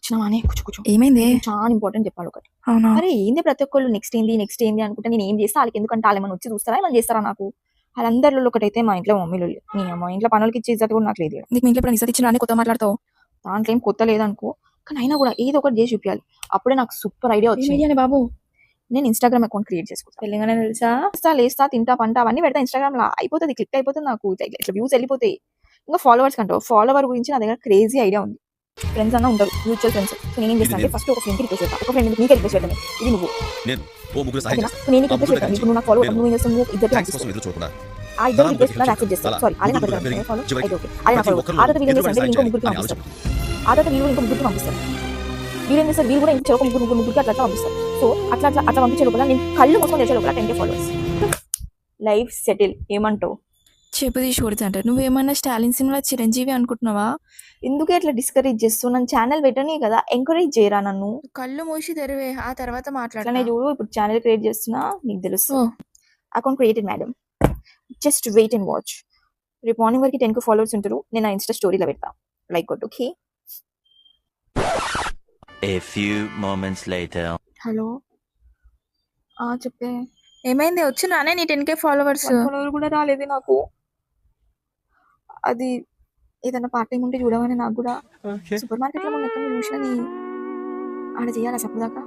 వచ్చినావా అని కూర్చో ఏమైంది? చాలా ఇంపార్టెంట్ చెప్పాలి ఒకటి. అవునా? అరే ఏంది ప్రతి ఒక్కళ్ళు నెక్స్ట్ ఏంది అనుకుంటే నేను ఏం చేస్తా వాళ్ళకి, ఎందుకంటే వాళ్ళు ఏమైనా వచ్చి చూస్తారా ఏమైనా చేస్తారా నాకు. వాళ్ళందరిలో ఒకటైతే మా ఇంట్లో మమ్మీలు నీ అమ్మ ఇంట్లో పనులకి ఇచ్చే ఇజ్జత్ కూడా నాకు లేదు. నీకు మీ ఇంట్లో ఎప్పుడు ఇజ్జత్ ఇచ్చినా అని కొత్త మాట్లాడతావు? దాంట్లో ఏం కొత్త లేదనుకో, కానీ అయినా కూడా ఏదో ఒకటి చేసి చూపించాలి. అప్పుడే నాకు సూపర్ ఐడియా వచ్చింది. ఏమయ్యానే బాబు? నేను ఇన్స్టాగ్రామ్ అకౌంట్ క్రియేట్ చేసుకుంటాను. తెలంగాణ తెలుసా? లేస్తా తింటా పంట అవన్నీ పెడతా ఇన్స్టాగ్రామ్ లో, అయిపోతుంది, క్లిక్ అయిపోతుంది, నాకు ఇట్లా వ్యూస్ వెళ్ళిపోతాయి. ఇంకా ఫాలోవర్స్ కంటావు, ఫాలోవర్ గురించి నా దగ్గర క్రేజీ ఐడియా ఉంది. ఫ్రెండ్స్ అన్న ఉంటారు, మ్యూచువల్ ఫ్రెండ్స్. సో నేను ఏం చేస్తాను అంటే ఫస్ట్ ఒక ఫ్రెండ్కి రిక్వెస్ట్ పెడతా. ఒక ఫ్రెండ్ నీకే రిక్వెస్ట్ పెడతాను, ఇది నువ్వు నేను ఓ ముగ్గురు సహాయం ఓకేనా. చేస్తాను. సో నేను రిక్వెస్ట్ పెడతాను, ఇప్పుడు నువ్వు నాకు ఫాలో నువ్వు ఏం చేస్తావు, ఇద్దరు థాంక్స్ కోసం ఎదురు చూడకుండా ఆ ఇద్దరు రిక్వెస్ట్ యాక్సెప్ట్ చేస్తారు. సారీ అదే నాకు పెడతాను ఫాలో అయితే ఓకే. అదే నా ఫాలో ఆ తర్వాత వీడియో చేస్తాను, ఇంకో ముగ్గురికి పంపిస్తారు. ఆ తర్వాత వీడియో ఇంకో ముగ్గురికి పంపిస్తారు. వీడియో చేస్తారు, వీళ్ళు కూడా ఇంకో చెరొక ముగ్గురికి అట్లా పంపిస్తారు. సో అట్లా పంపించే లోపల నేను కళ్ళు మోసుకొని తెచ్చే లోపల 10K ఫాలోవర్స్, లైఫ్ సెటిల్. ఏమంటావు? చెప్పు తీసి కొడితే అంటారు. నువ్వేమన్నా స్టాలిన్ సినిమా చిరంజీవి అనుకుంటున్నావా? ఎందుకే అట్లా డిస్కరేజ్ చేస్తూ, నన్ను ఛానల్ పెట్టని కదా, ఎంకరేజ్ చేయరా నన్ను. కళ్ళు మూసి తెరివే, ఆ తర్వాత అట్లనే మాట్లాడనే చూడు, ఇప్పుడు ఛానల్ క్రియేట్ చేస్తున్నా, నీకు తెలుసు. ఓ account created madam, just wait and watch. రేపు మార్నింగ్ వరకు 10K ఫాలోవర్స్ ఉంటారు. నేను నా ఇన్స్టా స్టోరీలో పెడతా, లైక్ కొట్టు. Okay. A few moments later. Hello చెప్పే. ఏమైంది? వచ్చినానే నీ 10K ఫాలోవర్స్? ఫాలోవర్ కూడా రాలేదు నాకు. అది ఏదైనా పార్ట్ టైం ఉంటే చూడమని, నాకు కూడా సూపర్ మార్కెట్లో మొన్న ఎక్కడ చూసినా ఆడ చేయాలా సప్పుడు దాకా.